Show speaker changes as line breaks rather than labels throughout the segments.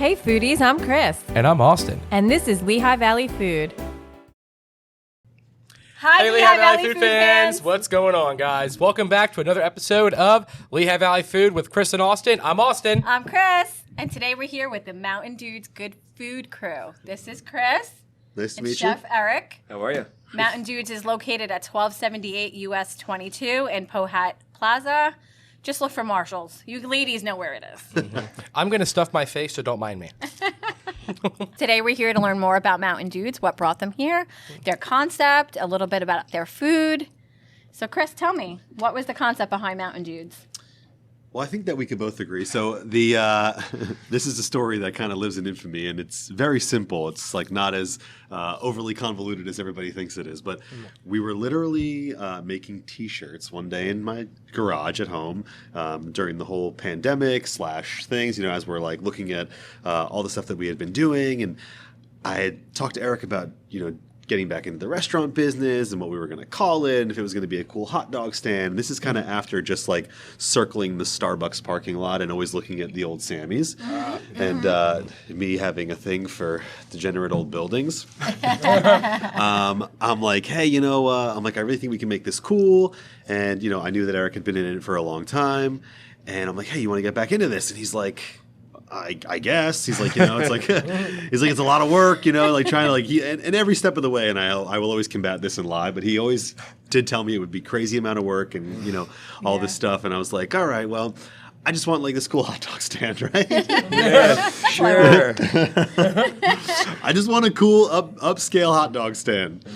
Hey foodies, I'm Chris.
And I'm Austin.
And this is Lehigh Valley Food.
Hi, hey, Lehigh Valley Food fans. What's going on, guys? Welcome back to another episode of Lehigh Valley Food with Chris and Austin. I'm Austin.
I'm Chris. And today we're here with the Mountain Dudes Good Food Crew. This is Chris.
Nice to
it's
meet
Chef
you.
Eric.
How are you?
Mountain Dudes is located at 1278 US 22 in Pohat Plaza. Just look for Marshalls. You ladies know where it is.
I'm going to stuff my face, so don't mind me.
Today we're here to learn more about Mountain Dudes, what brought them here, their concept, a little bit about their food. So Chris, tell me, what was the concept behind Mountain Dudes?
Well, I think that we could both agree. So the this is a story that kind of lives in infamy, and it's very simple. It's like not as overly convoluted as everybody thinks it is. But we were literally making T-shirts one day in my garage at home during the whole pandemic / things. You know, as we're like looking at all the stuff that we had been doing, and I had talked to Eric about getting back into the restaurant business and what we were going to call it, and if it was going to be a cool hot dog stand. This is kind of after just like circling the Starbucks parking lot and always looking at the old Sammy's, and me having a thing for degenerate old buildings. I'm like, hey, I'm like, I really think we can make this cool, and I knew that Eric had been in it for a long time, and I'm like, hey, you want to get back into this? And he's like, I guess. He's like, it's like, he's like, it's a lot of work, like trying to like, and every step of the way, and I will always combat this and lie, but he always did tell me it would be crazy amount of work and, all this stuff. And I was like, all right, well, I just want like this cool hot dog stand, right?
Yeah, sure.
I just want a cool upscale hot dog stand.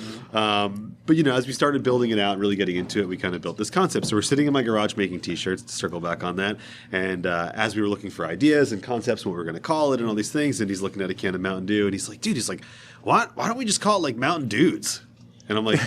But as we started building it out and really getting into it, we kind of built this concept. So we're sitting in my garage making T-shirts, to circle back on that. And as we were looking for ideas and concepts, what we were going to call it and all these things, and he's looking at a can of Mountain Dew, and he's like, why don't we just call it like Mountain Dudes? And I'm like,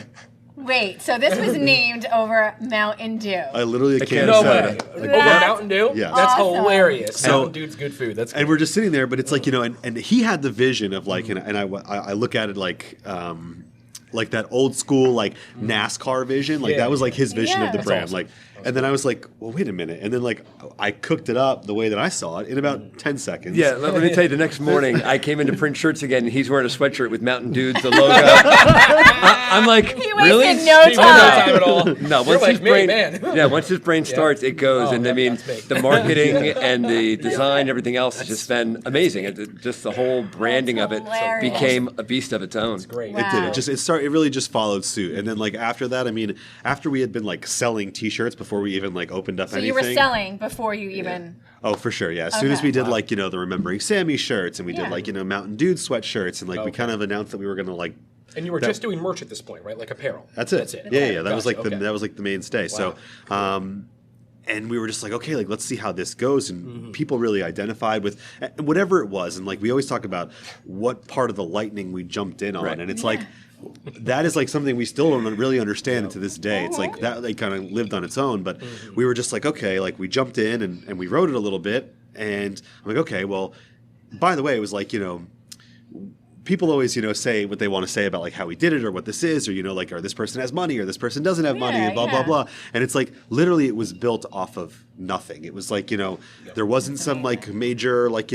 Wait, so this was named over Mountain Dew.
I literally a can
No
of
way.
soda.
Over Mountain Dew?
Yeah.
That's
Awesome.
hilarious.
So-
Mountain Dude's good food. That's good.
And we're just sitting there, but it's like, and he had the vision of like, and I look at it like that old school like NASCAR vision, like that was like his vision of the
That's
brand,
awesome.
like. And then I was like, well, wait a minute. And then like I cooked it up the way that I saw it in about 10 seconds.
Yeah, let me tell you, the next morning I came in to print shirts again, and he's wearing a sweatshirt with Mountain Dudes, the logo. I'm like,
He
really?
wasted no
He went
time.
at all.
No,
You're like me, man.
yeah, once his brain starts, it goes.
Oh,
And
yeah,
I mean,
that's me.
the marketing and the design, everything else has just been amazing. Just the whole branding of it
hilarious.
became a beast of its own.
Great.
Wow.
It did. It really just followed suit. And then like after that, I mean, after we had been like selling T-shirts before we even like opened up
So
anything.
you were selling before you even...
Oh, for sure. Yeah. As soon as
Okay.
we did like, the Remembering Sammy shirts, and we
Yeah.
did like, Mountain Dude sweatshirts, and like we kind of announced that we were going to like.
And you were just doing merch at this point, right? Like apparel.
That's it.
That's it.
Yeah,
Okay.
yeah. That was like
Gotcha.
that was like the mainstay. So, and we were just like, okay, like let's see how this goes. And people really identified with whatever it was. And like we always talk about what part of the lightning we jumped in on,
Right.
and it's like that is like something we still don't really understand to this day. It's like that like kind of lived on its own. But we were just like, okay, like we jumped in and we wrote it a little bit. And I'm like, okay, well, by the way, it was like, people always, say what they want to say about like how we did it or what this is, or, like, or this person has money or this person doesn't have money and blah, blah, blah. And it's like, literally it was built off of nothing. It was like, there wasn't some like major, like,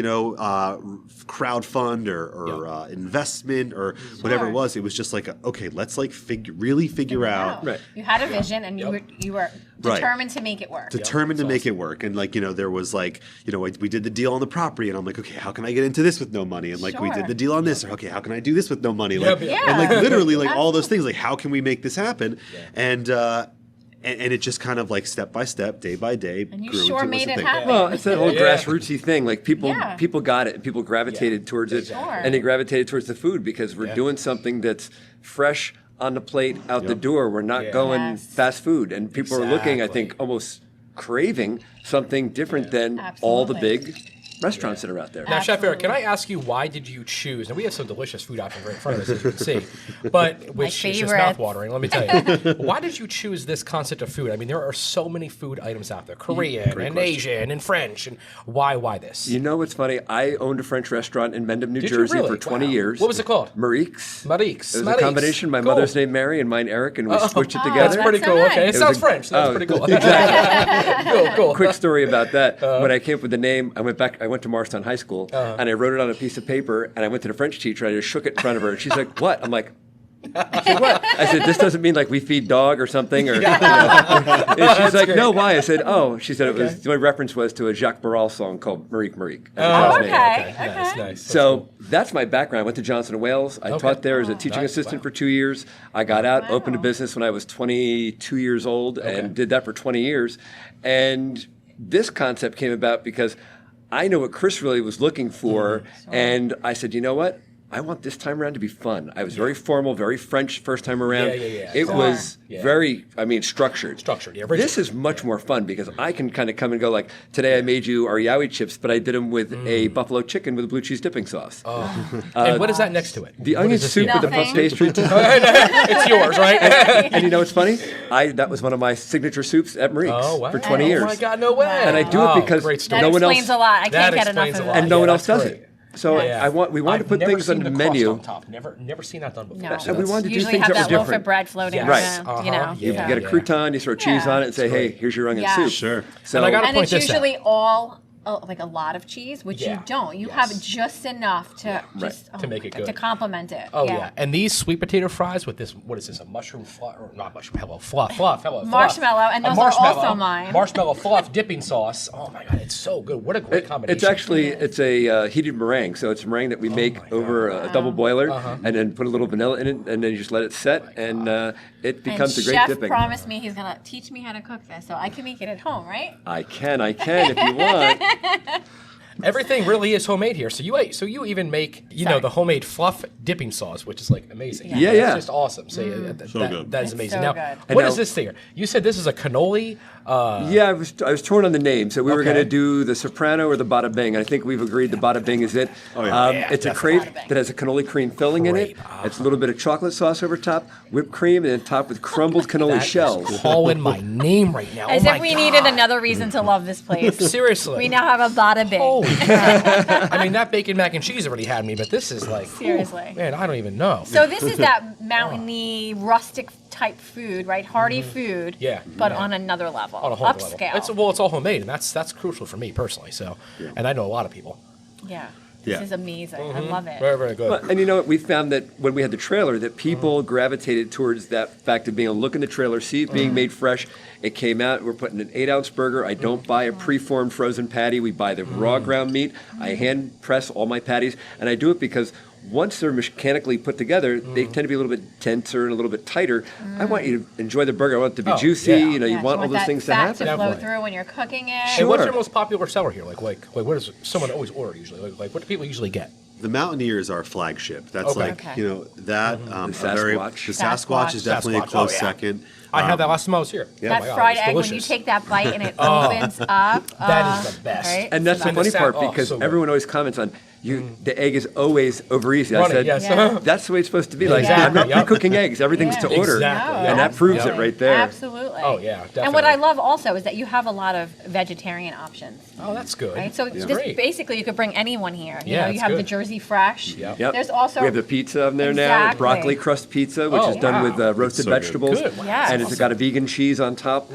crowd fund or investment or whatever it was. It was just like, okay, let's like really figure out.
Right.
You had a vision and you were determined to make it work.
Determined to make it work. And like, there was like, we did the deal on the property, and I'm like, okay, how can I get into this with no money? And like, we
Sure.
did the deal on this. Okay, how can I do this with no money? Like,
Yeah.
and like literally like all those things, like how can we make this happen? And it just kind of like step by step, day by day,
And you
grew
sure
into
made
a
it
thing.
happen.
Well, it's that whole
Yeah.
grassrootsy thing. Like people got it. People gravitated towards it,
Sure.
and they gravitated towards the food because we're doing something that's fresh on the plate, out the door. We're not going
Yes.
fast food, and people are looking, I think,
Exactly.
almost craving something different than all the
Absolutely.
big restaurants that are out there.
Now, Chef Eric, can I
Absolutely.
ask you, why did you choose, and we have some delicious food options right in front of us, as you can see, but which is just
favorites.
mouth-watering, let me tell you. Why did you choose this concept of food? I mean, there are so many food items out there, Korean
Great
and
question.
Asian and French, and why this?
You know what's funny? I owned a French restaurant in Mendham, New
Did you
Jersey
really?
for 20
Wow.
years.
What was it called?
Marique's.
Marique's.
It was
Marique's.
a combination. My
Cool.
mother's name Mary and mine Eric, and we switched it
Oh,
together.
That's pretty
so
cool.
nice.
Okay, it
It
sounds
was a-
French. So that's
oh,
pretty cool.
Exactly.
cool.
Quick story about that. When I came up with the name, I went went to Morristown High School, and I wrote it on a piece of paper, and I went to the French teacher, and I just shook it in front of her, and she's like, "What?" I'm like, I said, "What?" I said, "This doesn't mean like we feed dog or something." Or and she's like, "No, why?" I said, "Oh," she said, "It was my reference was to a Jacques Brel song called Marique Marique."
Okay.
Nice.
So that's my background. I went to Johnson & Wales. I taught there as a teaching assistant for 2 years. I got out, opened a business when I was 22 years old, and did that for 20 years. And this concept came about because I know what Chris really was looking for, and I said, you know what? I want this time around to be fun. I was very formal, very French first time around. It was very, structured.
Structured, yeah.
This is much more fun because I can kind of come and go like, today I made you ariyawi chips, but I did them with a buffalo chicken with a blue cheese dipping sauce.
And what is that next to it?
The onion soup with the puff pastry.
It's yours, right?
And you know what's funny? That was one of my signature soups at Marique's for 20 years.
Oh my God, no way.
And I do it because
no one else
explains
a lot. I can't get enough of it.
And no one else does it. So we wanted to put
never
things on
seen
the
crust
menu.
on top. Never seen that done before.
No.
And we wanted to do
Usually
things
have
that
that
were
loaf
different.
of bread floating
Yes.
around, you know.
You get a crouton, you throw cheese on it, and say, "Hey, here's your onion soup."
Sure.
So
And I gotta
And
point
it's
this out.
usually all like a lot of cheese, which
Yeah.
you don't. You
Yes.
have just enough to
To make it good.
to complement it.
Oh yeah. And these sweet potato fries with this, what is this? A mushroom fluff, or not mushroom? Hello, fluff. Hello,
Marshmallow, and
A
those are also mine.
Marshmallow fluff dipping sauce. Oh my God, it's so good. What a great combination.
It's actually a heated meringue. So it's a meringue that we make over a double boiler, and then put a little vanilla in it, and then you just let it set, and it becomes a great
Chef
dipping.
promised me he's gonna teach me how to cook this, so I can make it at home, right?
I can if you want.
Everything really is homemade here. So you even make the homemade fluff dipping sauce, which is like amazing.
Yeah.
It's just awesome. So
good.
that is
It's
amazing.
so
Now,
good.
what
And
is this here? You said this is a cannoli.
I was torn on the name. So we were
Okay.
going to do the soprano or the bada bing. I think we've agreed the bada bing is it.
Oh, yeah.
It's a crepe that has a cannoli cream filling in it. It's a little bit of chocolate sauce over top, whipped cream, and then topped with crumbled cannoli
That is
shells.
calling my name right now.
As
oh
if
my
we
God.
needed another reason to love this place.
Seriously.
We now have a bada bing.
Holy crap. I mean, that bacon mac and cheese already had me, but this is like,
Seriously.
man, I don't even know.
So this is that mountainy, rustic type food, right? Hearty food.
Yeah.
But on another level.
On a whole
upscale.
level. It's all homemade, and that's crucial for me personally. So, and I know a lot of people.
Yeah. This
Yeah.
is amazing. I love it.
Very, very good.
And you know what? We found that when we had the trailer, that people gravitated towards that fact of being able to look in the trailer, see it being made fresh. It came out. We're putting an 8-ounce burger. I don't buy a preformed frozen patty. We buy the raw ground meat. I hand press all my patties, and I do it because once they're mechanically put together, they tend to be a little bit denser and a little bit tighter. I want you to enjoy the burger. I want it to be juicy.
yeah.
You know, you
Yeah,
want all those
that
things to
fat
happen.
to flow
Definitely.
through when you're cooking it.
And what's
Sure.
your most popular seller here? Like what does someone always order usually? Like what do people usually get?
The Mountaineer is our flagship. That's
Okay.
like, that.
The
a very-
Sasquatch.
the Sasquatch is definitely
Sasquatch.
a close
Oh, yeah.
second.
I had that last time I was here.
Yeah.
Oh
That
my God,
fried
it's
egg, when you
delicious.
take that bite and it opens up.
That is the best.
Right?
And that's the
And the
funny part
oh,
because
so good.
everyone always comments on the egg is always over easy. I
Running,
said,
yes.
Yeah.
that's the way it's supposed to be. Like,
Exactly,
I'm not
yep.
pre-cooking eggs. Everything's
Yeah.
to order.
Exactly,
No,
yeah.
And that proves it
absolutely.
right there.
Absolutely.
Oh, yeah,
And what I
definitely.
love also is that you have a lot of vegetarian options.
Oh, that's good.
Right, so
That's
just
great.
basically you could bring anyone here. You
Yeah,
know, you
it's
have the
good.
Jersey Fresh.
Yep.
Yep.
There's also
we have the pizza on there now,
Exactly.
broccoli crust pizza, which
Oh,
is done
wow.
with roasted
so good.
vegetables.
Good. Wow.
Yes.
And it's got a vegan cheese on top.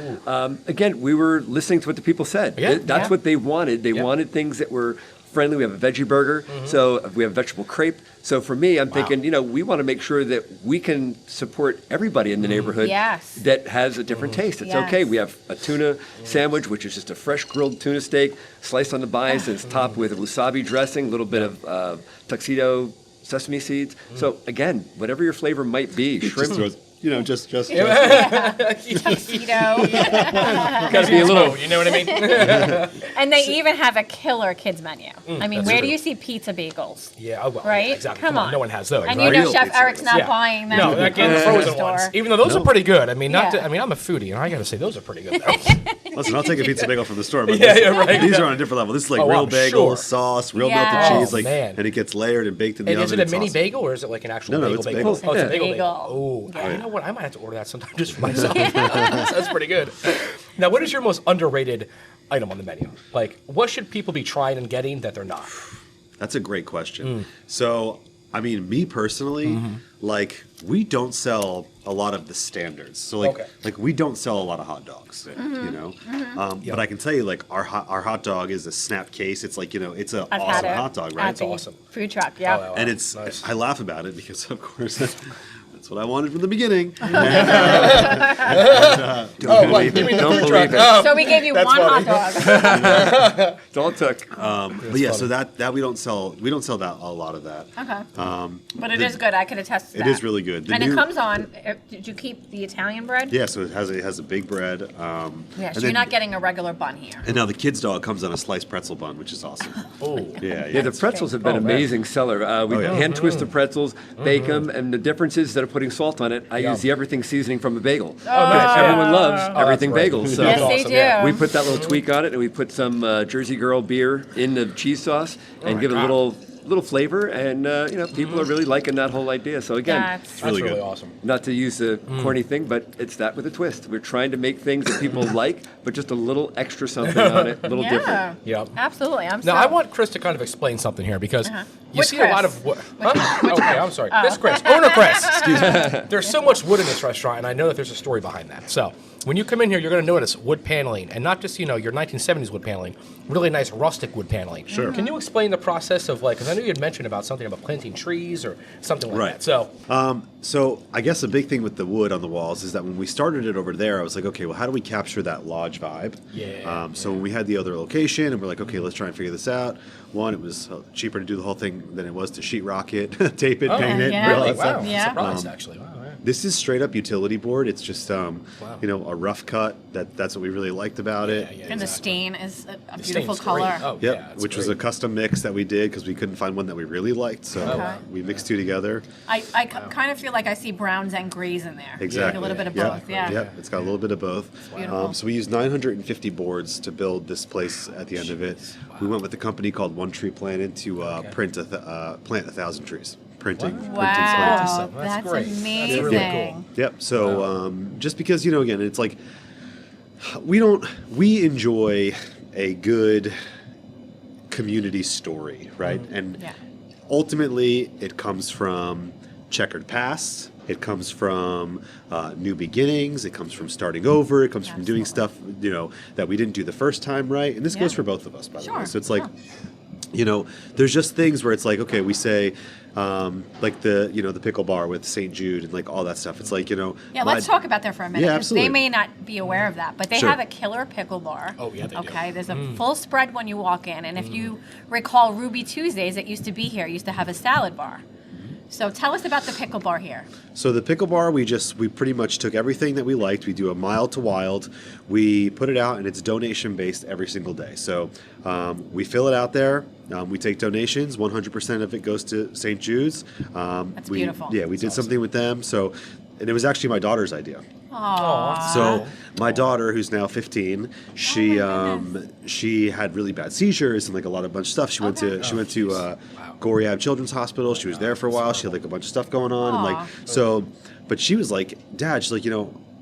Again, we were listening to what the people said.
Yeah.
That's
Yeah.
what they wanted. They
Yeah.
wanted things that were friendly. We have a veggie burger, so we have vegetable crepe. So for me, I'm thinking, we want to make sure that we can support everybody in the neighborhood
Yes.
that has a different taste. It's
Yes.
okay. We have a tuna sandwich, which is just a fresh grilled tuna steak, sliced on the bias, and it's topped with a wasabi dressing, a little bit of tuxedo sesame seeds. So again, whatever your flavor might be,
Just
shrimp.
throws, just.
tuxedo.
Gotta be a little.
You know what I mean?
And they even have a killer kids menu. I mean,
that's
where
true.
do you see pizza bagels?
Yeah, oh, well,
Right?
exactly.
Come on.
No one has those.
And
right?
you know
Real
Chef
pizza
Eric's not
Yeah.
buying them.
No,
from
again,
the
the frozen
store.
ones. Even though those are pretty good. I mean,
Yeah.
I'm a foodie, and I got to say those are pretty good. Though.
Listen, I'll take a pizza bagel from the store, but
Yeah, right.
these are on a different level. This is like
Oh,
real
I'm
bagel,
sure.
sauce, real
Yes.
melted cheese,
Oh,
like,
man.
and it gets layered and baked in the
And
oven.
is it a
It's
mini
awesome.
bagel or is it like an actual
No,
bagel
it's
bagel?
bagel.
Oh, it's a
Yeah.
bagel
Bagel.
Oh,
Yeah.
you know what? I might have to order that sometime just for myself. That's pretty good. Now, what is your most underrated item on the menu? Like, what should people be trying and getting that they're not?
That's a great question. So I mean, me personally, like we don't sell a lot of the standards. So like we don't sell a lot of hot dogs, you know. But I can tell you, like our hot dog is a snap case. It's like it's a awesome hot dog, right?
It's awesome food truck, yeah.
And it's nice. I laugh about it because of course that's what I wanted from the beginning.
Give me the food truck.
So we gave you one hot dog.
That's all it took.
But yeah, so that we don't sell that a lot of that.
Okay. But it is good. I could attest to that.
It is really good.
And it comes on. Did you keep the Italian bread?
Yeah, so it has a big bread.
Yeah, so you're not getting a regular bun here.
And now the kids' dog comes on a sliced pretzel bun, which is awesome.
Yeah, the pretzels have been amazing seller. We hand twist the pretzels, bake them, and the difference is instead of putting salt on it, I use the everything seasoning from a bagel. Everyone loves everything bagels. So
yes, they do.
we put that little tweak on it, and we put some Jersey Girl beer in the cheese sauce and give it a little flavor, and people are really liking that whole idea. So again,
it's really awesome.
Not to use a corny thing, but it's that with a twist. We're trying to make things that people like, but just a little extra something on it, a little different.
Yeah,
absolutely.
Now I want Chris to kind of explain something here because you see a lot of wood. Okay, I'm sorry. This Chris, owner Chris. Excuse me. There's so much wood in this restaurant, and I know that there's a story behind that. So when you come in here, you're going to notice wood paneling, and not just your 1970s wood paneling, really nice rustic wood paneling. Sure. Can you explain the process of because I know you had mentioned about something about planting trees or something like that. So.
So I guess a big thing with the wood on the walls is that when we started it over there, I was like, okay, well, how do we capture that lodge vibe?
Yeah.
So when we had the other location, and we're like, okay, let's try and figure this out. One, it was cheaper to do the whole thing than it was to sheetrock it, tape it, paint it.
Really? Wow.
Yeah.
Surprised, actually. Wow.
This is straight up utility board. It's just a rough cut. That's what we really liked about it.
Yeah, and the stain is a beautiful color.
Oh,
yep, which was a custom mix that we did because we couldn't find one that we really liked. So we mixed two together.
I kind of feel like I see browns and grays in there.
Exactly.
Like a little bit of both. Yeah.
Yep, it's got a little bit of both. So we used 950 boards to build this place at the end of it. We went with a company called One Tree Planted to plant 1,000 trees. Printing.
Wow, that's
great.
amazing.
That's really cool.
Yep. So just because again, it's like we enjoy a good community story, right? And ultimately, it comes from checkered past. It comes from new beginnings. It comes from starting over. It comes from doing stuff that we didn't do the first time right. And this goes for both of us, by the way. So it's like. There's just things where it's like, okay, we say, like the pickle bar with St. Jude and like all that stuff. It's like,
Yeah, let's talk about that for a minute.
Yeah,
'cause
absolutely.
They may not be aware of that, but they have a killer pickle bar.
Oh, yeah, they do.
Okay, there's a full spread when you walk in. And if you recall Ruby Tuesdays, it used to be here, used to have a salad bar. So tell us about the pickle bar here.
So the pickle bar, we pretty much took everything that we liked. We do a mild to wild. We put it out, and it's donation based every single day. So we fill it out there. We take donations. 100% of it goes to St. Jude's.
That's beautiful.
Yeah, we did something with them. So, and it was actually my daughter's idea.
Aww.
So my daughter, who's now 15, she had really bad seizures and like a bunch of stuff. She went to Goriab Children's Hospital. She was there for a while. She had like a bunch of stuff going on, and like so. But she was like, Dad, she's like,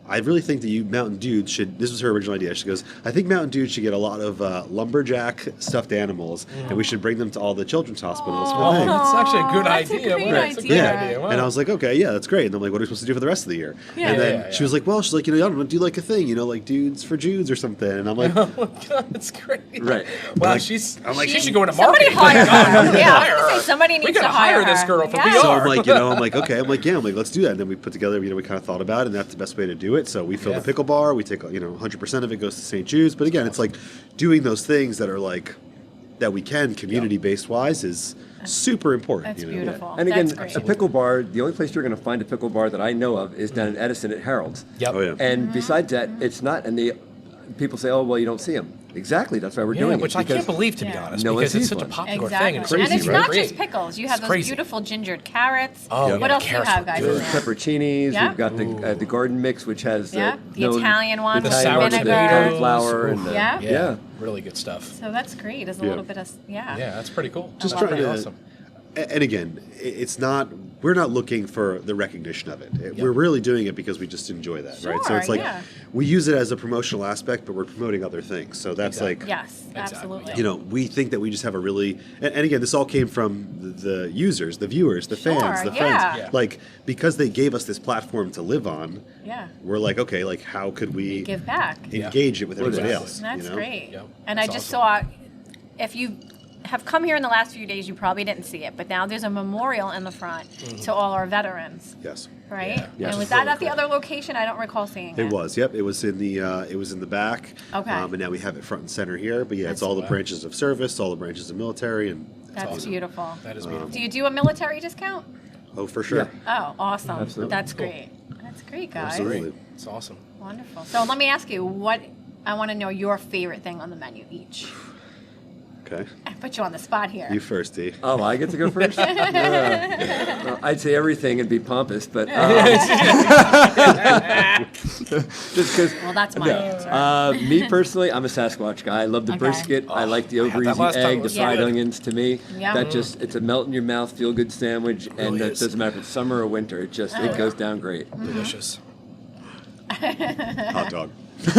I really think that you Mountain Dew should. This was her original idea. She goes, I think Mountain Dew should get a lot of lumberjack stuffed animals, and we should bring them to all the children's hospitals. For things.
That's actually a good
That's
idea.
a great
That's a
idea.
great
Yeah.
idea. Wow.
And I was like, okay, yeah, that's great. And I'm like, what are we supposed to do for the rest of the year? And then she was like, well, she's like, I don't know, do like a thing, like Dudes for Judes or something. And I'm like,
Oh my God, that's great.
Right.
Wow,
Like-
she should go into
Somebody
marketing.
hire her. Yeah, I
Hire
was gonna
her.
say somebody needs
We gotta
to hire
this
her.
girl for
Yeah.
PR.
so I'm like, I'm like, okay, let's do that. And then we put together, we kind of thought about it, and that's the best way to do it. So we fill the pickle bar. We take, 100% of it goes to St. Jude's. But again, it's like doing those things that are like that we can community-based wise is super important.
That's beautiful.
And again,
That's
a
great.
pickle bar, the only place you're going to find a pickle bar that I know of is down in Edison at Harold's.
Yep.
Oh yeah.
And besides that, it's not, and people say, oh, well, you don't see them. Exactly, that's why we're doing
Which
it.
I can't
because
believe, to be
Yeah.
honest,
No one
because it's
sees
such a
one.
popular
Exactly.
thing. And
Crazy,
and it's
right?
not
Great.
just pickles. You have
It's
those
crazy.
beautiful gingered carrots.
Oh,
What
yeah,
else do you
carrots
have,
are
guys,
good.
in there?
Pepperoncinis,
Yeah.
we've got the garden mix, which has
Yeah, the
known-
Italian one
the
with
sour
Italian,
vinegar.
the cauliflower, and the,
Yeah.
yeah.
Really good stuff.
So that's great. There's a
Yeah.
little bit of,
Yeah, that's pretty cool.
Just
That's
trying
pretty
to,
awesome.
and again, it's not we're not looking for the recognition of it. We're really doing it because we just enjoy that, right? So it's like we use it as a promotional aspect, but we're promoting other things. So that's like,
yes, absolutely.
You know, we think that we just have a really, and again, this all came from the users, the viewers, the fans, the friends. Like, because they gave us this platform to live on, we're like, okay, like how could we
give back,
engage it with everybody else?
And that's great.
Yep.
And I just saw, if you have come here in the last few days, you probably didn't see it, but now there's a memorial in the front to all our veterans.
Yes.
Right?
Yeah.
Yes.
And was that at the other location? I don't recall seeing it.
It was, yep. It was in the back.
Okay.
And now we have it front and center here. But it's all the branches of service, all the branches of military, and
That's beautiful.
That is beautiful.
Do you do a military discount?
oh, for sure.
Oh, awesome.
Absolutely.
That's great. That's great, guys.
Absolutely.
It's awesome.
Wonderful. So let me ask you, I want to know your favorite thing on the menu each.
Okay.
I put you on the spot here.
You first, D.
Oh, I get to go first? Well, I'd say everything and be pompous, but just because.
Well, that's my answer.
Me personally, I'm a Sasquatch guy. I love the brisket. I like the over easy egg, the fried onions. To me,
Yeah.
it's a melt in your mouth, feel good sandwich, and
really
it
is.
doesn't matter if it's summer or winter. It goes down great.
Delicious.
Hot dog.
You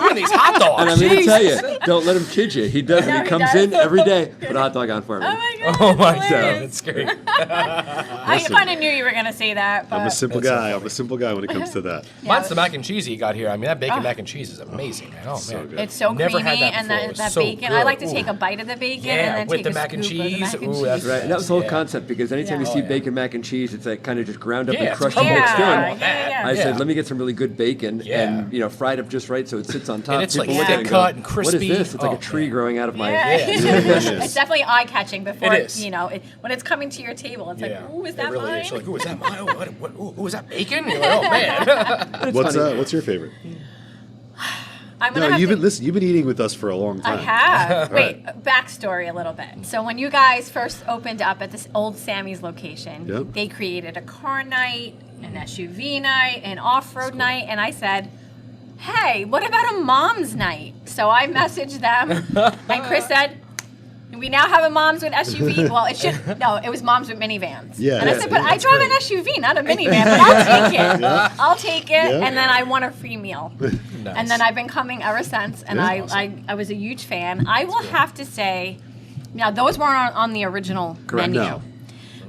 want these hot dogs?
And I'm going to tell
Jesus.
you, don't let him kid you. He does it.
No,
He
he
comes
does.
in every day, put a hot dog on for me.
Oh my God.
Oh my God,
hilarious.
that's great.
I kind of knew you were going to say that. But
I'm a simple guy. I'm a simple guy when it comes to that.
Mine's the mac and cheese you got here. I mean, that bacon mac and cheese is amazing, man. Oh, man.
good.
It's so
Never had
creamy,
that
and
before. It
that,
was
that
so
bacon.
good.
I like to
Ooh.
take a bite of the bacon
Yeah,
and then
with
take
the
a
mac and
scoop of the
cheese.
mac and
Ooh,
cheese.
that's
Right, and that was the whole
Yeah.
concept, because anytime you
Oh,
see
yeah.
bacon mac and cheese, it's like kind of just ground up
Yeah,
and
it's
crushed
crumbled.
mixed in.
Yeah.
I said,
Yeah.
let me get some really good bacon and fried up just right so it sits on top.
And it's like
People look at it
thick
and go,
cut and crispy.
What is this? It's like
Oh,
a tree
man.
growing out of my
Yeah.
head.
It's definitely eye-catching before,
It is.
when it's coming to your table. It's like, ooh, is that
it really
mine?
is. You're like, ooh, is that mine? Ooh, is that bacon? You're like, oh, man.
What's your favorite?
I'm gonna
No,
have
you've
to,
been listen. You've been eating with us for a long
I
time.
have. Wait, backstory a little bit. So when you guys first opened up at this old Sammy's location,
Yep.
they created a car night, an SUV night, an off-road night, and I said, hey, what about a mom's night? So I messaged them, and Chris said, we now have a moms with SUV. Well, it was moms with minivans.
Yeah,
And I
yeah,
said, but
yeah,
I
that's
drive
great.
an SUV, not a minivan, but I'll take it. I'll take it,
Yeah.
and then I want a free meal.
Nice.
And then I've been coming ever since, and
Yeah.
I was a huge fan. I will have to say, now those weren't on the original menu.
No.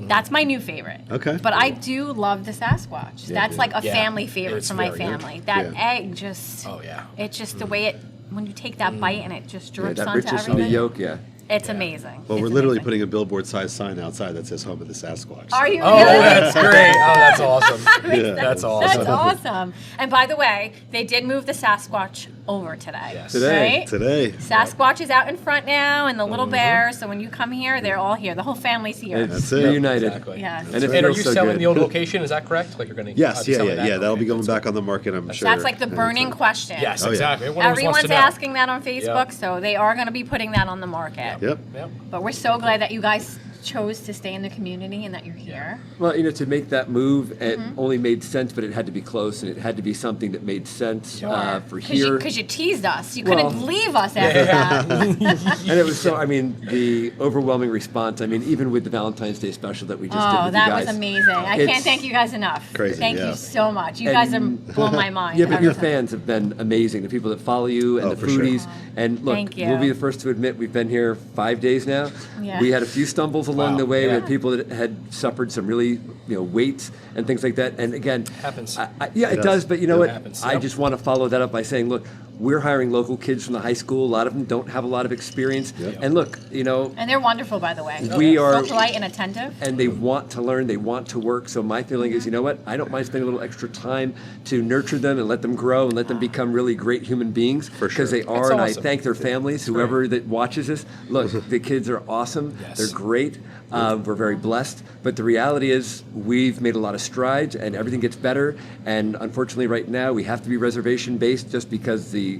That's my new favorite.
Okay.
But I do love the Sasquatch. That's like a
Yeah.
family favorite
It's
for my
very good.
family. That
Yeah.
egg just,
Oh, yeah.
it's just the way when you take that bite and it just
Yeah,
drips
that
onto
richness in the
everything.
yolk, yeah.
It's amazing.
Well, we're
It's
literally
amazing.
putting a billboard-sized sign outside that says "Home of the Sasquatch."
Are you
Oh,
really?
that's great. Oh, that's awesome.
Yeah.
That's awesome.
That's awesome. And by the way, they did move the Sasquatch over today.
Yes.
Today.
Right?
Today.
Sasquatch is out in front now, and the little bears. So when you come here, they're all here. The whole family's here.
It's
That's it.
reunited.
Exactly.
Yes.
And it
And are
feels
you
so
selling
good.
the old location? Is that correct? Like you're going to
Yes. Yeah. That'll be going back on the market. I'm sure.
That's like the burning question.
Yes,
Oh, yeah.
exactly. Everyone always wants
Everyone's
to know.
asking that on Facebook, so they are going to be putting that on the market.
Yep.
Yep.
But we're so glad that you guys chose to stay in the community and that you're here.
Well, to make that move, it
Mm-hmm.
only made sense, but it had to be close, and it had to be something that made sense for here.
Because you teased us. You
Well,
couldn't leave us after that.
And it was so, the overwhelming response, even with the Valentine's Day special that we just did
Oh,
with
that
you guys.
was amazing. I can't
It's-
thank you guys enough.
Crazy,
Thank
yeah.
you so much. You guys have blown my mind.
Yeah, but
every
your
time.
fans have been amazing. The people that follow you and
Oh,
the
for sure.
foodies. And look,
Thank you.
we'll be the first to admit we've been here 5 days now.
Yeah.
We had a few stumbles along
Wow,
the way. We
yeah.
had people that had suffered some really, weights and things like that. And again,
Happens.
Yeah, it
It
does.
does.
But you know
It
what?
happens,
I
yep.
just want to follow that up by saying, look, we're hiring local kids from the high school. A lot of them don't have a lot of experience.
Yep.
And look,
And they're wonderful, by the way.
We
So
are-
polite and attentive.
and they want to learn, they want to work. So my feeling is, you know what? I don't mind spending a little extra time to nurture them and let them grow and let them become really great human beings.
For
Because
sure.
they are,
That's
and
awesome.
I thank their families, whoever that watches this. Look, the kids are awesome.
Yes.
They're great. We're very blessed. But the reality is we've made a lot of strides and everything gets better. And unfortunately right now we have to be reservation based just because the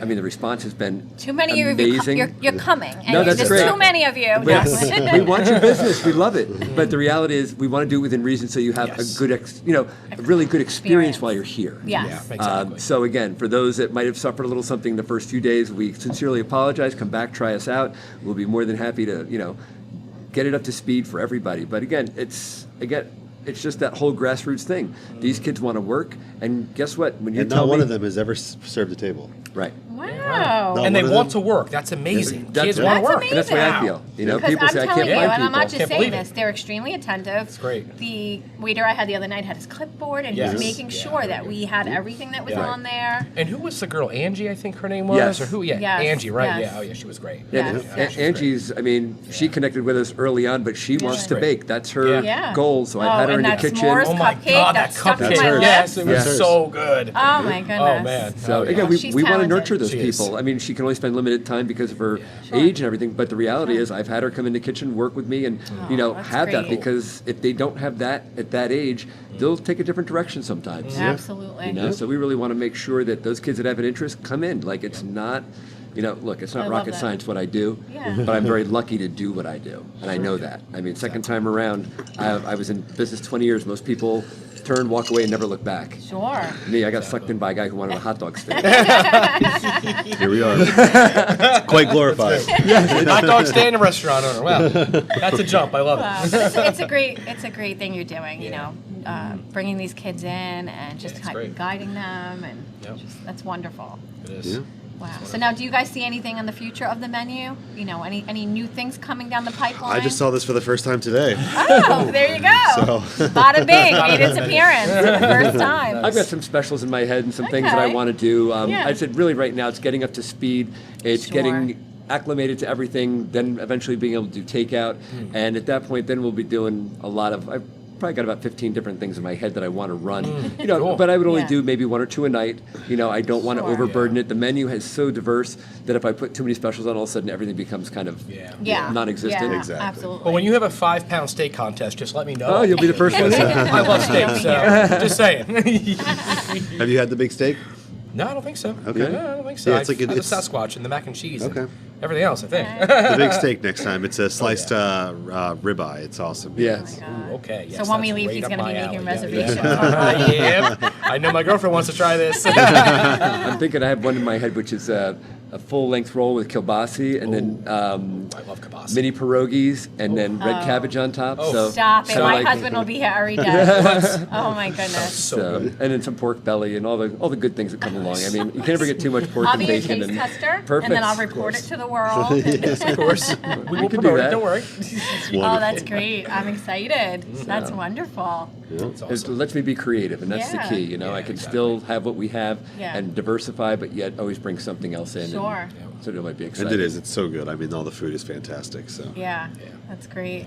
response has been
Too many of
amazing.
you're coming. And
No, that's
there's
great.
too many of you.
Yes. We want your business. We love it. But the reality is, we want to do it within reason, so you have
Yes.
a good, a really good experience while you're here.
Yes.
Yeah, exactly.
So again, for those that might have suffered a little something the first few days, we sincerely apologize. Come back, try us out. We'll be more than happy to, get it up to speed for everybody. But again, it's just that whole grassroots thing. These kids want to work, and guess what? When you
And
tell
not one
me,
of them has ever served a table.
right.
Wow.
No.
And they
one of
want
them-
to work. That's amazing.
That's
Kids
right.
want to
That's
work.
And that's the way I
Amazing.
feel. You know,
Because
people
I'm
say I
telling
can't
you,
find
and
people.
I'm not just
Can't
saying
believe
this,
it.
they're extremely attentive.
That's great.
The waiter I had the other night had his clipboard, and he
Yes.
was making
Yeah,
sure
very
that
good.
we had everything that was
Yeah.
on there.
And who was the girl? Angie, I think her name was?
Yes.
Or who? Yeah,
Yes,
Angie, right?
yes.
Yeah, oh yeah, she was great.
Yeah.
And
Yes, yeah.
she was
Angie's, I mean, she connected with us early on, but she wants to
Great.
bake. That's her
Yeah.
goal. So I've had her
and
in the
that
kitchen.
s'mores
Oh my
cupcake
God,
that
that
stuck
cupcake.
to my
hers.
lips.
Yes, it was
Yes.
so good.
Oh my goodness.
Oh man.
So
Oh, yeah.
again, we
She's
want to
talented.
nurture those
She is.
people. I mean, she can only spend limited time because of her age and everything. But the reality is, I've had her come in the kitchen, work with me, and
that's
have that
great.
because if they don't have that at that age, they'll take a different direction sometimes.
Absolutely.
You know, so we really want to make sure that those kids that have an interest come in. Like it's not, look, it's
I
not
love
rocket
that.
science what I do,
Yeah.
but I'm very lucky to do what I do, and I know that. I mean, second time around, I was in business 20 years. Most people turn, walk away, and never look back.
Sure.
Me, I got sucked in by a guy who wanted a hot dog stand.
Here we are. Quite glorified.
Hot dog stand and restaurant owner. Wow, that's a jump. I love it.
But it's a great thing you're doing. You know, bringing these kids in and just
it's great.
guiding them, and
Yep.
that's wonderful.
It is.
Yeah.
Wow. So now, do you guys see anything in the future of the menu? You know, any new things coming down the pipeline?
I just saw this for the first time today.
Oh, there you go. Bada bing, made its appearance for the first time.
I've got some specials in my head and some things that I
Okay.
want to do.
Yeah.
I said really right now it's getting up to speed. It's
Sure.
getting acclimated to everything, then eventually being able to do takeout. And at that point, then we'll be doing a lot of, I've probably got about 15 different things in my head that I want to run.
Cool.
But I would only
Yeah.
do maybe one or two a night. I don't want to
Sure.
overburden it. The menu is so diverse that if I put too many specials on, all of a sudden everything becomes kind of
Yeah.
non-existent.
Yeah,
Exactly.
absolutely.
Well, when you have a 5-pound steak contest, just let me know.
Oh, you'll be the first one.
I love steak, so just saying.
Have you had the big steak?
No, I don't think so.
Okay.
No, I don't think so.
Yeah, it's
I've
like
had the
it's-
Sasquatch and the mac and cheese. And
Okay.
everything else, I think.
The big steak next time. It's a sliced ribeye. It's awesome.
Yes.
Ooh, okay. Yes,
So when we
that's
leave,
right
he's
up
gonna
my
be making
alley.
reservations.
Yeah. I know my girlfriend wants to try this.
I'm thinking I have one in my head, which is a full-length roll with kielbasi and then
I love kibasa.
mini pierogies and then red cabbage on top.
Oh.
So
Stop it.
kinda
My
like-
husband will be here every day. Oh my goodness.
So
So,
good.
and then some pork belly and all the good things that come along. I mean, you can never get too much pork
I'll
and
be a
bacon.
taste
And
tester,
perfect.
and then I'll report it to the world.
Yes, of course. We will
can do
promote it.
that.
Don't worry.
Oh, that's great. I'm excited. That's wonderful.
It's
It
awesome.
lets me be creative, and that's
Yeah.
the key. I can still have what we have
Yeah.
and diversify, but yet always bring something else in.
Sure.
And so it might be exciting.
And it is. It's so good. I mean, all the food is fantastic. So.
Yeah, that's great.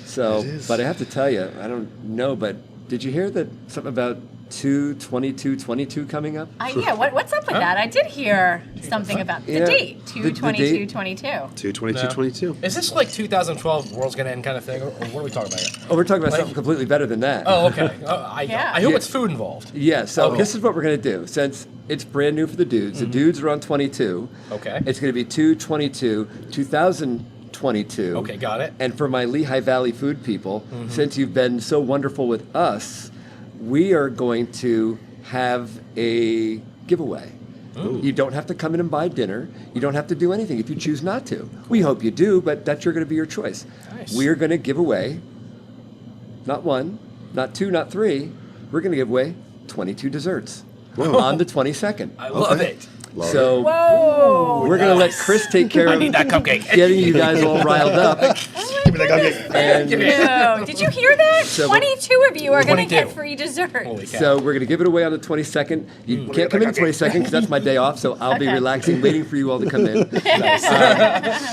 So,
It is.
but I have to tell you, I don't know, but did you hear that something about 2/22/22 coming up?
Yeah, what's up with that? I did hear something about the
Yeah.
date,
The date.
2/22/22.
2/22/22.
Is this like 2012 world's gonna end kind of thing, or what are we talking about here?
Oh, we're talking about
Like-
something completely better than that.
Oh, okay.
Yeah.
I hope
Yeah.
it's food involved.
Yeah, so
Okay.
this is what we're going to do. Since it's brand new for the dudes, the dudes are on 22.
Okay.
It's going to be 2/22/2022.
Okay, got it.
And for my Lehigh Valley food people, since you've been so wonderful with us, we are going to have a giveaway. You don't have to come in and buy dinner. You don't have to do anything if you choose not to. We hope you do, but that's going to be your choice.
Nice.
We are going to give away not one, not two, not three. We're going to give away 22 desserts on the 22nd.
I love it.
Love
So
Whoa!
we're going to let Chris take care
I
of
need that cupcake.
getting you guys all riled up.
Give me that cupcake.
And
No. Did you hear that?
So-
22 of you are going to
22.
get free dessert.
Holy cow.
so we're going to give it away on the 22nd. You can't come in the 22nd because that's my day off, so I'll be
Okay.
relaxing, waiting for you all to come in.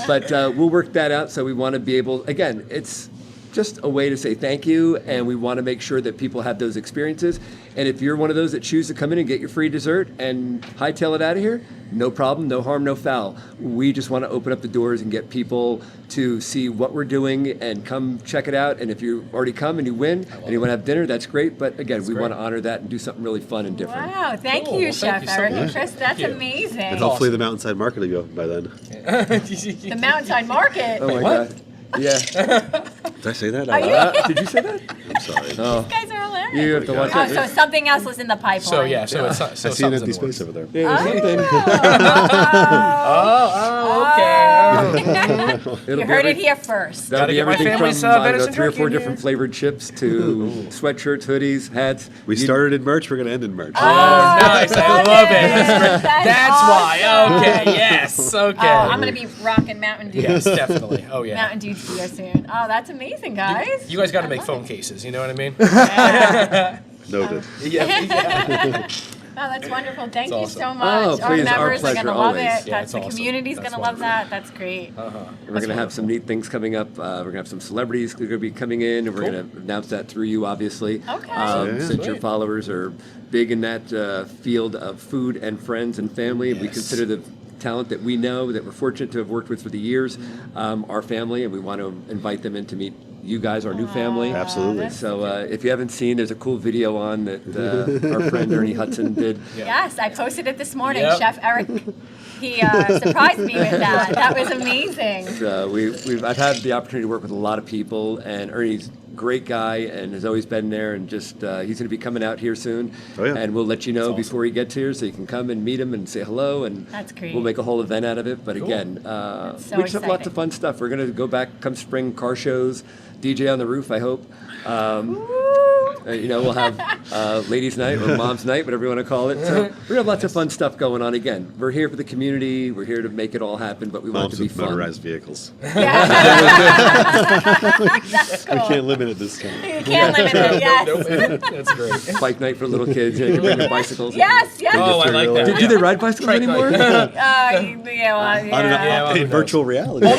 But we'll work that out. So we want to be able, again, it's just a way to say thank you, and we want to make sure that people have those experiences. And if you're one of those that choose to come in and get your free dessert and hightail it out of here, no problem, no harm, no foul. We just want to open up the doors and get people to see what we're doing and come check it out. And if you already come and you win and you want to have dinner, that's great. But again, we
great.
want to honor that and do something really fun and different.
Wow, thank
Cool.
you,
Well,
Chef
thank you so
Eric and
much.
Chris. That's
Thank you.
amazing.
And hopefully the Mountainside Market will go by then.
The Mountainside Market.
Oh my
what?
God. Yeah.
Did I say that?
Are you?
Did you say that?
sorry.
These guys are hilarious.
You have to watch
Oh,
that.
so something else was in the pipeline.
So yeah, so it's not. So
I see an
something's
empty
in the works.
space over there.
Yeah, there's something.
Okay.
You heard it here first.
That'll
Gotta
be
get my
everything
family's,
from I don't know,
venison
3 or 4
jerky in
different
here.
flavored chips to sweatshirts, hoodies, hats.
We started in merch. We're going to end in merch.
Oh, nice! I love it.
That's
That's why.
awesome.
Okay. Yes. Okay.
Oh, I'm gonna be rocking Mountain Dew.
Yes, definitely. Oh yeah.
Mountain Dew beer soon. Oh, that's amazing, guys.
You guys got to make phone cases. You know what I mean?
Noted.
Yeah.
Oh, that's wonderful. Thank you
awesome.
so much.
Oh, please, our
members are
pleasure,
gonna love
always.
it.
Yeah,
That's
it's
the
awesome.
community's
That's
gonna love
wonderful.
that. That's great.
We're going to have some neat things coming up. We're going to have some celebrities who are going to be coming in, and we're going to announce that through you, obviously.
Okay.
Since your
Sweet.
followers are big in that field of food and friends and family, we
Yes.
consider the talent that we know, that we're fortunate to have worked with for the years, our family, and we want to invite them in to meet you guys, our new family.
Absolutely.
So if you haven't seen, there's a cool video on that our friend Ernie Hudson did.
Yes, I posted it this morning.
Yep.
Chef Eric, he surprised me with that. That was amazing.
I've had the opportunity to work with a lot of people, and Ernie's a great guy and has always been there, and just he's going to be coming out here soon.
Oh, yeah.
And we'll let you know
That's awesome.
before he gets here, so you can come and meet him and say hello, and
That's great.
we'll make a whole event out of it. But
Cool.
again,
so
we just have lots
exciting.
of fun stuff. We're going to go back come spring, car shows, DJ on the roof, I hope. We'll have ladies' night or mom's night, whatever you want to call it. So we're gonna have lots of fun stuff going on. Again, we're here for the community. We're here to make it all happen, but we want
Moms
it to be
with
fun.
motorized vehicles.
That's cool.
We can't limit it this time.
You can't limit it. Yes.
Nope. That's great.
Bike night for little kids. You can bring their bicycles.
Yes. Yes.
Oh, I like that.
Do they ride bicycles anymore?
Yeah, well,
well,
In
who
virtual reality.
In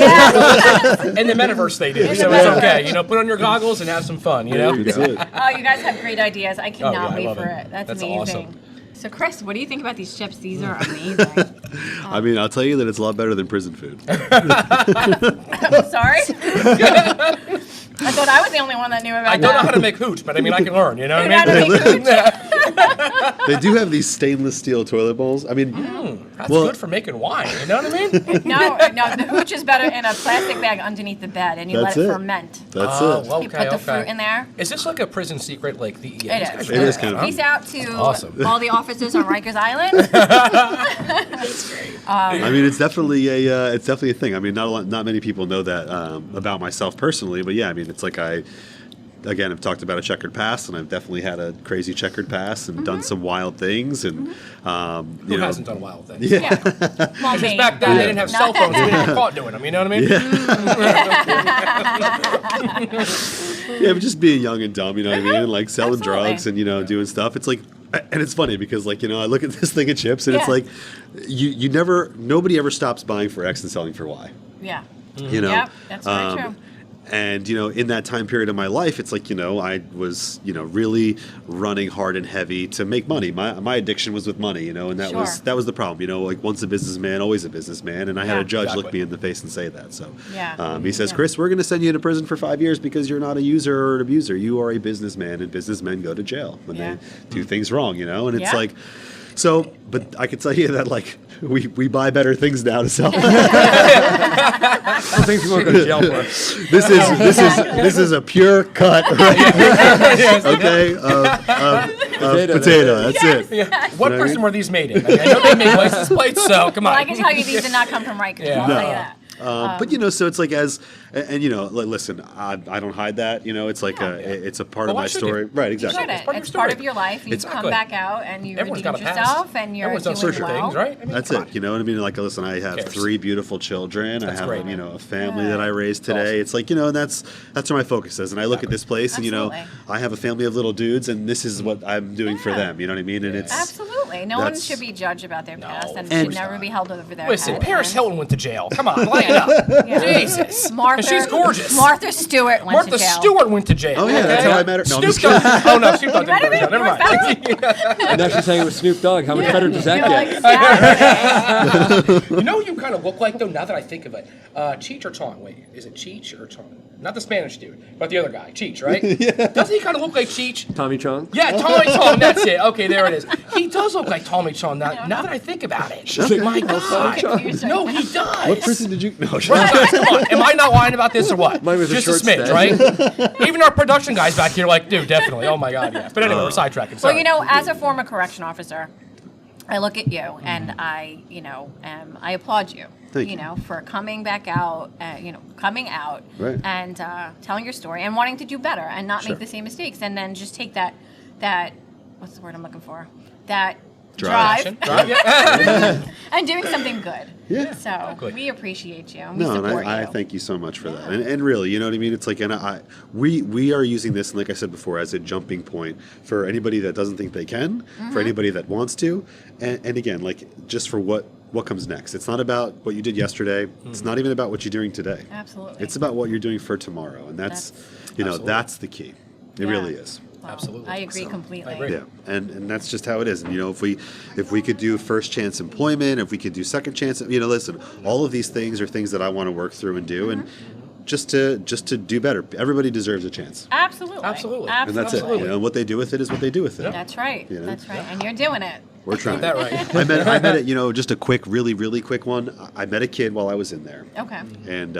the metaverse, they do, so it's okay. Put on your goggles and have some fun.
That's it.
Oh, you guys have great ideas. I cannot
yeah, I
wait
love
for
it.
it. That's
That's
amazing.
awesome.
So, Chris, what do you think about these chips? These are amazing.
I mean, I'll tell you that it's a lot better than prison food.
I'm sorry. I thought I was the only one that knew about
I
that.
don't know how to make hooch, but I mean, I can learn. You know
You
what
know
I
how
mean?
to make food?
They do have these stainless steel toilet bowls. I mean,
That's
well,
good for making wine. You know what I mean?
No, the hooch is better in a plastic bag underneath the bed, and you let
That's
it
it.
ferment.
that's
Oh,
it.
well,
You
okay,
put the
okay.
fruit in there.
Is this like a prison secret? Like the yeah, these
It
guys
is.
are
It
good.
is kind of.
Peace out to
Awesome.
all the officers on Rikers Island.
I mean, it's definitely a thing. I mean, not many people know that about myself personally, but yeah, I mean, it's like I've talked about a checkered past, and I've definitely had a crazy checkered past and done some wild things, and
Who hasn't done wild things?
Yeah. Well, me.
Back then, they didn't have cell phones. We didn't get caught doing them. You know what I mean?
Yeah, but just being young and dumb, you know what I mean? And like selling
Absolutely.
drugs and, doing stuff. It's like, and it's funny because like, I look at this thing of chips and it's
Yeah.
like, nobody ever stops buying for X and selling for Y,
Yeah.
Yep,
that's very true.
And, in that time period of my life, it's like, I was, really running hard and heavy to make money. My addiction was with money, and that
Sure.
was the problem, like once a businessman, always a businessman. And I had
Yeah.
a judge look
Exactly.
me in the face and say that. So
Yeah.
he says,
Yeah.
Chris, we're going to send you to prison for 5 years because you're not a user or an abuser. You are a businessman, and businessmen go to jail when
Yeah.
they do things wrong, and it's
Yeah.
like, so, but I could tell you that like we buy better things now to sell.
Some things we won't go to jail for.
This is a pure cut, right? Okay, of potato. That's it.
What person were these made in? I know they made license plates, so come on.
Well, I can tell you these did not come from Rikers.
Yeah.
I'll
No.
tell you that.
But so it's like listen, I don't hide that. It's like it's a part
Well,
of
why
my
should
story,
you?
right?
You
Exactly.
shouldn't.
It's part of your
It's part
story.
of your life. You
Exactly.
come back out and you
Everyone's
redeemed
got a past.
yourself, and you're
Everyone's done
doing
certain
well.
things, right? I mean,
That's
come
it.
on.
You know what I mean? Like, listen, I have
cares?
3 beautiful children.
That's
I have
great.
a family that I raised today. It's like, and that's where my focus is. And I look at this place, and
Absolutely.
I have a family of little dudes, and this is what I'm doing for
Yeah.
them. You know what I mean? And it's
Absolutely. No one
that's-
should be judged about their past, and
And-
should never be held over their
Listen,
head.
Paris
And-
Hilton went to jail. Come on, lighten up.
Yeah.
Jesus.
Martha,
And she's gorgeous.
Martha Stewart went
Martha
to jail.
Stewart went to jail.
Oh, yeah, that's how I met her. No, I'm
Snoop
just kidding.
Dogg. Oh, no, Snoop Dogg didn't go to jail. Never
You're
mind.
And now she's saying it was Snoop Dogg. How much better does that
You're
get?
like, Saturday.
You know who you kind of look like, though, now that I think of it? Cheech or Tong? Wait, is it Cheech or Tong? Not the Spanish dude, but the other guy. Cheech, right? Yeah. Doesn't he kind of look like Cheech?
Tommy Chong?
Yeah, Tommy Tong, that's it. Okay, there it is. He does look like Tommy Chong now that I think about it.
Okay.
My God. No, he does.
What person did you? No,
Right, guys, come on. Am I not lying about this or what?
Mine was a
Just a
short
smidge,
stay.
right? Even our production guys back here like, dude, definitely. Oh my God, yeah. But anyway, we're sidetracking. Sorry.
Well, you know, as a former correction officer, I look at you and I applaud you.
Thank
you
you.
know, for coming back out, coming out
Right.
and telling your story and wanting to do better and not
Sure.
make the same mistakes, and then just take that what's the word I'm looking for? That
Drive.
Drive, yeah.
and doing something good.
Yeah.
So
Exactly.
we appreciate you and we
No, and
support
I
you.
thank you so much for that. And really, you know what I mean? It's like, and we are using this, and like I said before, as a jumping point for anybody that doesn't think they can, for anybody that wants to, and again, like just for what comes next. It's not about what you did yesterday. It's not even about what you're doing today.
Absolutely.
It's about what you're doing for tomorrow, and that's
Absolutely.
that's the key. It
Yeah.
really is.
Well,
Absolutely.
I agree completely.
I agree.
Yeah, and that's just how it is. And if we could do first chance employment, if we could do second chance, listen, all of these things are things that I want to work through and do, and just to do better. Everybody deserves a chance,
Absolutely.
Absolutely.
and that's
Absolutely.
it. What they do with it is what they do with it.
That's right.
You know?
That's right. And you're doing it.
We're trying.
That right.
I met it. Just a quick, really, really quick one. I met a kid while I was in there,
Okay.
and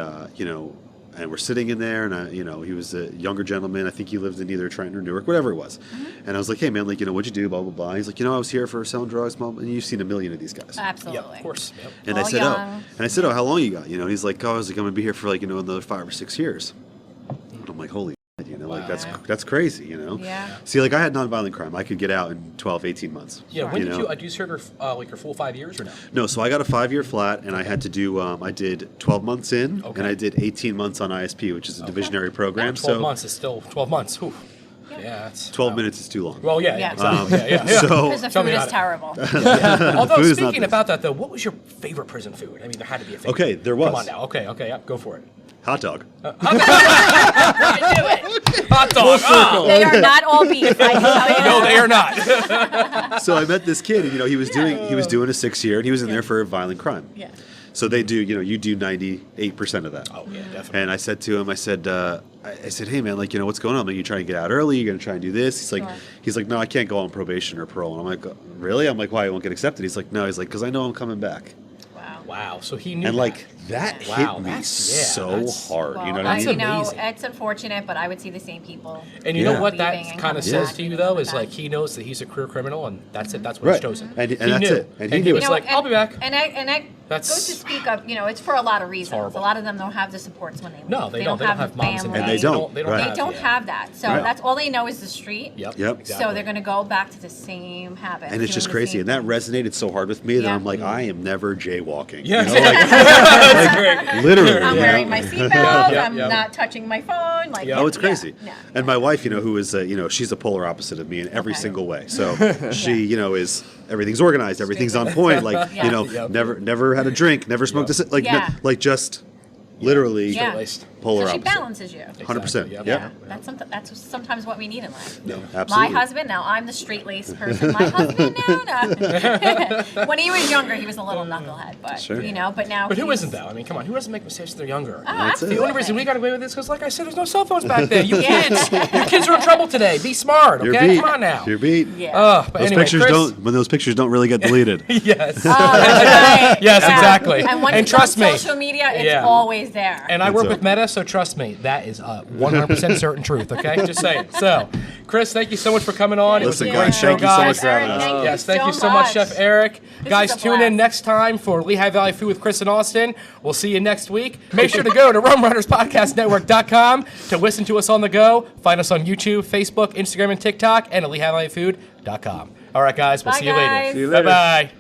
and we're sitting in there, and he was a younger gentleman. I think he lived in either Trenton or Newark, whatever it was. And I was like, hey man, like, what'd you do? Blah blah blah. He's like, I was here for selling drugs, mom. And you've seen a million of these guys.
Absolutely.
Yeah, of course. Yep.
And
All
I said,
young.
how long you got? And he's like, I was like, I'm gonna be here for like another 5 or 6 years. And I'm like, holy, like that's crazy,
Yeah.
See, like I had nonviolent crime. I could get out in 12, 18 months.
Yeah,
Sure.
when
You
did
know?
you serve your full 5 years or no?
No, so I got a 5-year flat, and I had to do. I did 12 months in,
Okay.
and I did 18 months on ISP, which is a divisionary program.
12
So
months is still 12 months. Whew. Yeah, it's
12 minutes is too long.
Well, yeah,
Yeah.
exactly. yeah.
So
Because the
Tell
food
me
is
about it.
terrible.
Although
food is not
speaking
good.
about that though, what was your favorite prison food? I mean, there had to be a favorite.
Okay, there was.
Come on now. Okay, yeah, go for it.
hot dog.
Hot dog. Ah!
They are not all beef, I can tell you.
No, they are not.
So I met this kid, and he was doing a 6-year, and he was in there for a violent crime.
Yeah.
So they do, you do 98% of that.
Oh yeah, definitely.
And I said to him, I said, hey man, like, what's going on? Like, you trying to get out early? You gonna try and do this? He's like, no, I can't go on probation or parole. And I'm like, really? I'm like, why? I won't get accepted. He's like, no. He's like, because I know I'm coming back.
Wow. So he knew.
And like that
Wow,
hit me
that's-
so
that's-
hard.
Well,
You know what I mean?
amazing.
it's unfortunate, but I would see the same people.
And you
Yeah.
know what
leaving
that
and
kind of
coming
says
back
to you
and
though
coming
is like
back.
he knows that he's a career criminal and that's it. That's what
Right.
he's chosen.
And
he
that's
knew.
it. And
he
he knew
was
it.
like, I'll be back.
And I
That's-
goes to speak of, it's for a lot of reasons.
horrible.
A lot of them don't have the supports when they leave.
No, they don't. They don't have moms and
family.
And they don't.
They don't,
Right.
They don't have that. So
Right.
that's all they know is the street.
Yep.
Yep.
So they're going to go back to the same habits.
And it's
doing
just
the
crazy.
same
And that
things.
resonated so hard with me that
Yeah.
I'm like, I am never jaywalking.
Yeah.
You know, like,
That's great.
literally.
I'm
you
wearing
know?
my seatbelt.
Yeah,
I'm
yeah.
not touching my phone. Like,
Yeah.
Oh, it's crazy.
Yeah.
And my wife, who is, she's a polar opposite of me in every
Okay.
single way. So she, is everything's organized, everything's on point. Like,
Yeah.
Yep.
never had a drink, never smoked a like,
Yeah.
like just literally
Yeah.
Straight-laced.
polar
So she
opposite.
balances you.
100%.
Yep.
Yep.
Yeah, that's sometimes what we need in life.
No,
My
absolutely.
husband, now I'm the straight-laced person. My husband, no. When he was younger, he was a little knucklehead, but
Sure.
but now.
But who
he's-
isn't though? I mean, come on, who doesn't make mistakes when they're younger?
That's it.
The only reason we got away with this because, like I said, there's no cell phones back then. You kids, your kids are in trouble today. Be smart,
You're
okay?
beat.
Come on now.
You're beat.
Yeah.
But
Those
anyway,
pictures
Chris,
when those pictures don't really get deleted.
Yes.
Oh, that's right.
Yes,
Yeah.
exactly.
And once
And
it's
trust
on
me.
social media, it's
Yeah.
always there.
And I
That's
work
it.
with Meta, so trust me, that is 100% certain truth, okay? Just saying. So, Chris, thank you so much for coming on.
Listen,
it was a great
guys,
show,
thank you so much
guys.
for having us.
Thank you
Yes, thank you so
so
much,
much.
Chef Eric. Guys,
is a
tune in
blast.
next time for Lehigh Valley Food with Chris and Austin. We'll see you next week. Make sure to go to RumRunnersPodcastNetwork.com to listen to us on the go. Find us on YouTube, Facebook, Instagram, and TikTok, and at LehighValleyFood.com. All right, guys, we'll
Bye,
see you
guys.
later.
See you
later.
Bye-bye.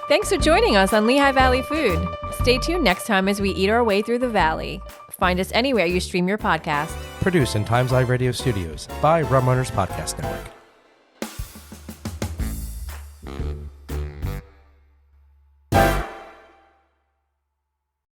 Thanks for joining us on Lehigh Valley Food. Stay tuned next time as we eat our way through the valley. Find us anywhere you stream your podcast.
Produced in Times Live Radio Studios by Rum Runners Podcast Network.